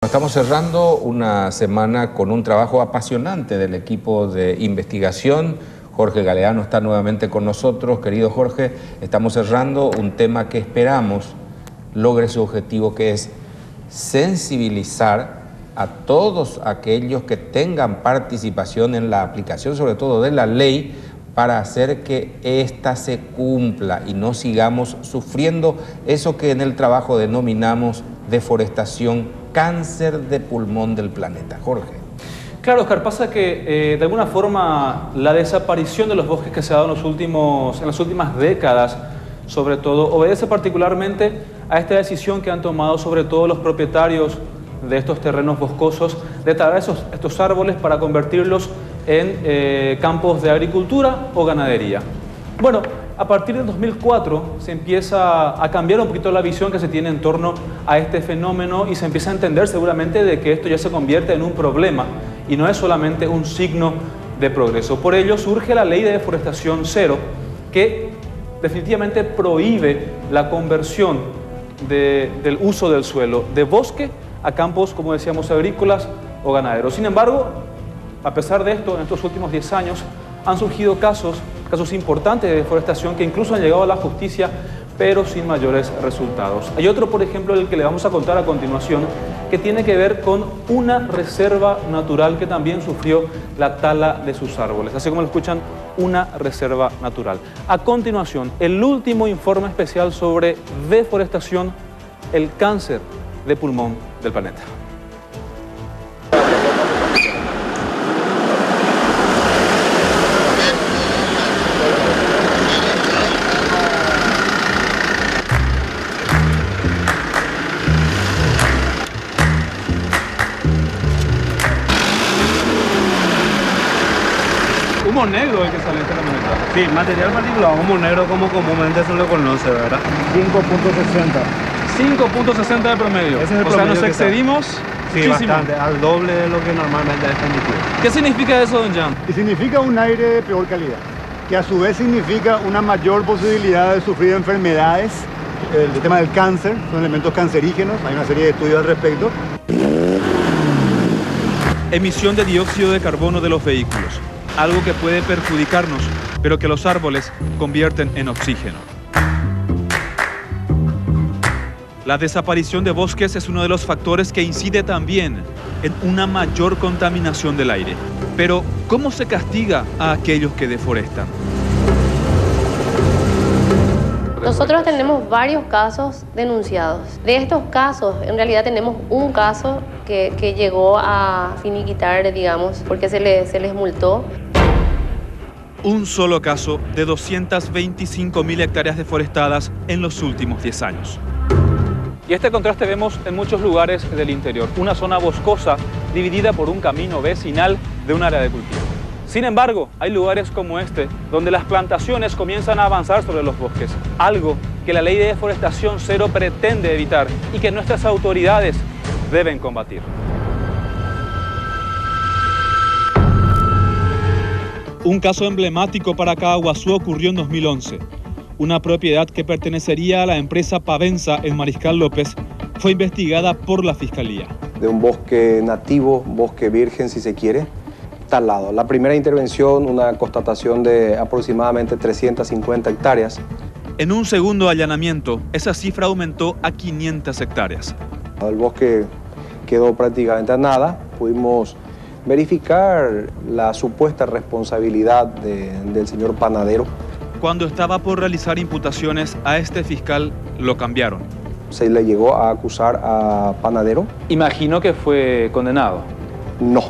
Estamos cerrando una semana con un trabajo apasionante del equipo de investigación. Jorge Galeano está nuevamente con nosotros. Querido Jorge, estamos cerrando un tema que esperamos logre su objetivo, que es sensibilizar a todos aquellos que tengan participación en la aplicación, sobre todo de la ley, para hacer que ésta se cumpla y no sigamos sufriendo eso que en el trabajo denominamos deforestación, cáncer de pulmón del planeta. Jorge. Claro, Oscar, pasa que de alguna forma la desaparición de los bosques que se ha dado en las últimas décadas, sobre todo, obedece particularmente a esta decisión que han tomado sobre todo los propietarios de estos terrenos boscosos de talar estos árboles para convertirlos en campos de agricultura o ganadería. Bueno, a partir del 2004 se empieza a cambiar un poquito la visión que se tiene en torno a este fenómeno y se empieza a entender seguramente de que esto ya se convierte en un problema y no es solamente un signo de progreso. Por ello surge la Ley de Deforestación Cero, que definitivamente prohíbe la conversión del uso del suelo de bosque a campos, como decíamos, agrícolas o ganaderos. Sin embargo, a pesar de esto, en estos últimos 10 años han surgido casos importantes de deforestación que incluso han llegado a la justicia, pero sin mayores resultados. Hay otro, por ejemplo, el que le vamos a contar a continuación, que tiene que ver con una reserva natural que también sufrió la tala de sus árboles. Así como lo escuchan, una reserva natural. A continuación, el último informe especial sobre deforestación, el cáncer de pulmón del planeta. Humo negro el que sale en la camioneta. Sí, material particulado, humo negro como comúnmente se lo conoce, ¿verdad? 5.60 de promedio. Ese es el o sea, nos promedio excedimos Sí, muchísimo. bastante, al doble de lo que normalmente es permitido. ¿Qué significa eso, don Jan? Y significa un aire de peor calidad, que a su vez significa una mayor posibilidad de sufrir enfermedades. El tema del cáncer, son elementos cancerígenos, hay una serie de estudios al respecto. Emisión de dióxido de carbono de los vehículos, algo que puede perjudicarnos, pero que los árboles convierten en oxígeno. La desaparición de bosques es uno de los factores que incide también en una mayor contaminación del aire. Pero, ¿cómo se castiga a aquellos que deforestan? Nosotros tenemos varios casos denunciados. De estos casos, en realidad tenemos un caso que llegó a finiquitar, digamos, porque se les multó. Un solo caso de 225.000 hectáreas deforestadas en los últimos 10 años. Y este contraste vemos en muchos lugares del interior. Una zona boscosa dividida por un camino vecinal de un área de cultivo. Sin embargo, hay lugares como este donde las plantaciones comienzan a avanzar sobre los bosques. Algo que la Ley de Deforestación Cero pretende evitar y que nuestras autoridades deben combatir. Un caso emblemático para Caaguazú ocurrió en 2011. Una propiedad que pertenecería a la empresa Pavenza en Mariscal López fue investigada por la Fiscalía. De un bosque nativo, bosque virgen si se quiere, talado. La primera intervención, una constatación de aproximadamente 350 hectáreas. En un segundo allanamiento, esa cifra aumentó a 500 hectáreas. El bosque quedó prácticamente a nada. Pudimos verificar la supuesta responsabilidad del señor Panadero. Cuando estaba por realizar imputaciones a este fiscal, lo cambiaron. ¿Se le llegó a acusar a Panadero? Imagino que fue condenado. No.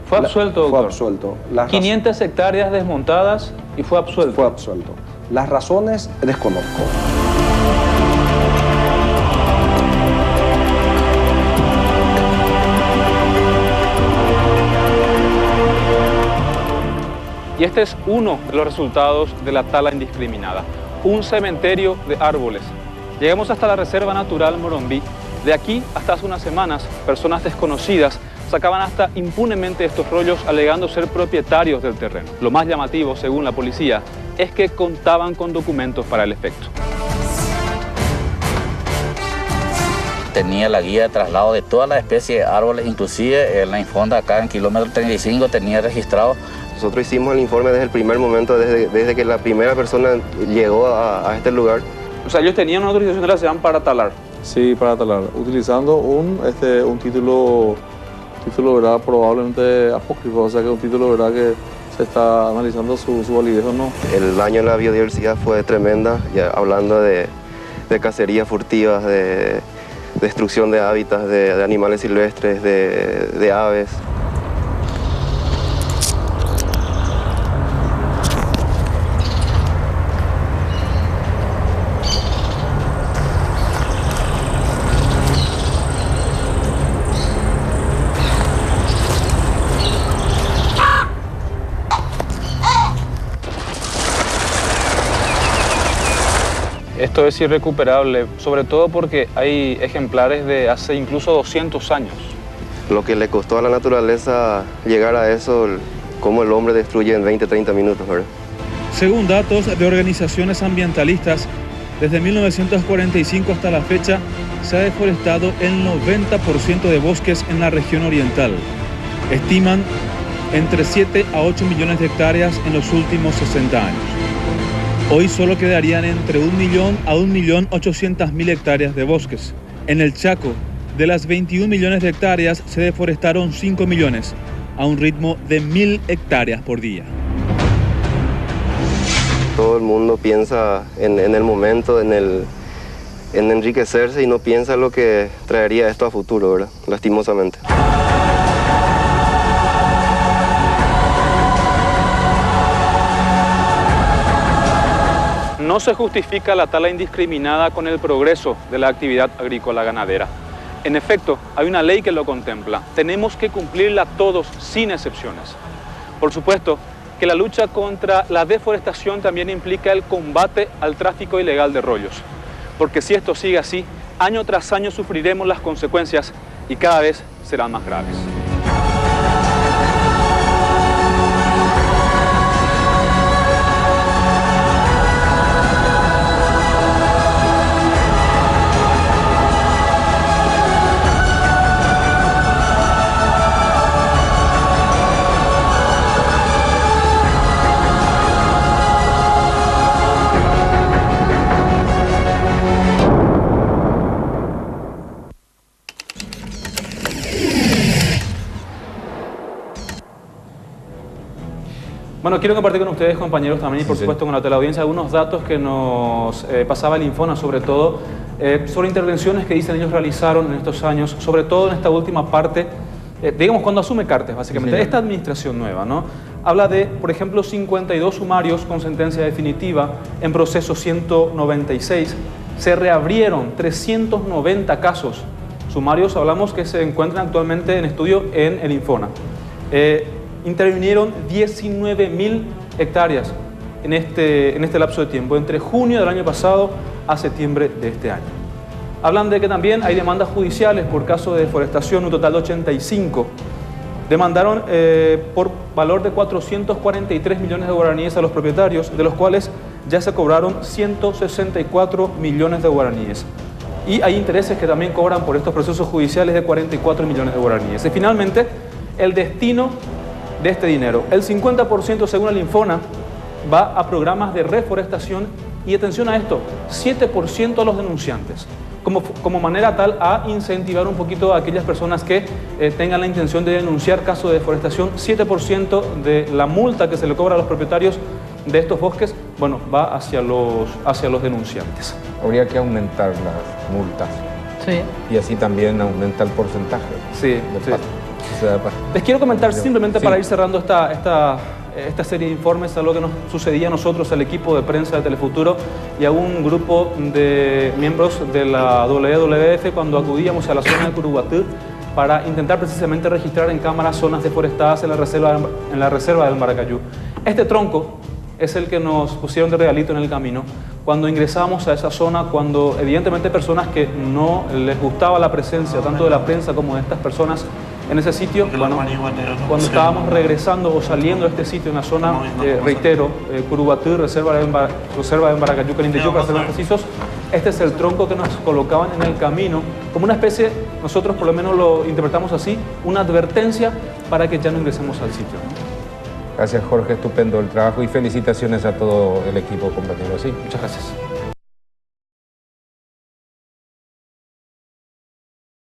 ¿Fue absuelto, doctor? Fue absuelto. 500 hectáreas desmontadas y fue absuelto. Fue absuelto. Las razones desconozco. Y este es uno de los resultados de la tala indiscriminada. Un cementerio de árboles. Llegamos hasta la Reserva Natural Morombí. De aquí hasta hace unas semanas, personas desconocidas sacaban hasta impunemente estos rollos alegando ser propietarios del terreno. Lo más llamativo, según la policía, es que contaban con documentos para el efecto. tenía la guía de traslado de todas las especies de árboles, inclusive en la Infonda acá en kilómetro 35 tenía registrado. Nosotros hicimos el informe desde el primer momento, desde que la primera persona llegó a este lugar. O sea, ellos tenían una autorización de la SEAM para talar. Sí, para talar, utilizando un título, ¿verdad? Probablemente apócrifo, o sea que un título, ¿verdad? Que se está analizando su validez o no. El daño en la biodiversidad fue tremenda, ya hablando de cacerías furtivas, de destrucción de hábitats, de animales silvestres, de aves. Esto es irrecuperable, sobre todo porque hay ejemplares de hace incluso 200 años. Lo que le costó a la naturaleza llegar a eso, cómo el hombre destruye en 20, 30 minutos, ¿verdad? Según datos de organizaciones ambientalistas, desde 1945 hasta la fecha se ha deforestado el 90% de bosques en la región oriental. Estiman entre 7 a 8 millones de hectáreas en los últimos 60 años. Hoy solo quedarían entre 1 millón a 1.800.000 hectáreas de bosques. En el Chaco, de las 21 millones de hectáreas, se deforestaron 5 millones, a un ritmo de 1.000 hectáreas por día. Todo el mundo piensa en el momento, en enriquecerse y no piensa lo que traería esto a futuro, ¿verdad? Lastimosamente. No se justifica la tala indiscriminada con el progreso de la actividad agrícola ganadera. En efecto, hay una ley que lo contempla. Tenemos que cumplirla todos, sin excepciones. Por supuesto que la lucha contra la deforestación también implica el combate al tráfico ilegal de rollos. Porque si esto sigue así, año tras año sufriremos las consecuencias y cada vez serán más graves. Bueno, quiero compartir con ustedes, compañeros, también y por supuesto con la teleaudiencia, algunos datos que nos pasaba el Infona, sobre todo sobre intervenciones que dicen ellos realizaron en estos años, sobre todo en esta última parte, digamos cuando asume Cartes, básicamente, esta administración nueva, ¿no? Habla de, por ejemplo, 52 sumarios con sentencia definitiva, en proceso 196, se reabrieron 390 casos sumarios, hablamos que se encuentran actualmente en estudio en el Infona. Intervinieron 19.000 hectáreas en este lapso de tiempo, entre junio del año pasado a septiembre de este año. Hablan de que también hay demandas judiciales por caso de deforestación, un total de 85. Demandaron por valor de 443 millones de guaraníes a los propietarios, de los cuales ya se cobraron 164 millones de guaraníes. Y hay intereses que también cobran por estos procesos judiciales de 44 millones de guaraníes. Y finalmente, el destino de este dinero. El 50%, según el Infona, va a programas de reforestación y, atención a esto, 7% a los denunciantes, como manera tal a incentivar un poquito a aquellas personas que tengan la intención de denunciar casos de deforestación. 7% de la multa que se le cobra a los propietarios de estos bosques, bueno, va hacia los denunciantes. Habría que aumentar las multas. Sí. Y así también aumenta el porcentaje. Sí, sí. Les quiero comentar simplemente para ir cerrando esta serie de informes, algo que nos sucedía a nosotros, al equipo de prensa de Telefuturo y a un grupo de miembros de la WWF cuando acudíamos a la zona de Curuguatú para intentar precisamente registrar en cámara zonas deforestadas en la reserva del Maracayú. Este tronco es el que nos pusieron de regalito en el camino cuando ingresamos a esa zona, cuando evidentemente personas que no les gustaba la presencia tanto de la prensa como de estas personas en ese sitio, bueno, cuando estábamos regresando o saliendo de este sitio en la zona, reitero, Curuguatú, reserva de Maracayú, Canindeyú, para ser más precisos, este es el tronco que nos colocaban en el camino, como una especie, nosotros por lo menos lo interpretamos así, una advertencia para que ya no ingresemos al sitio. Gracias, Jorge, estupendo el trabajo y felicitaciones a todo el equipo, compañero. Sí. Muchas gracias.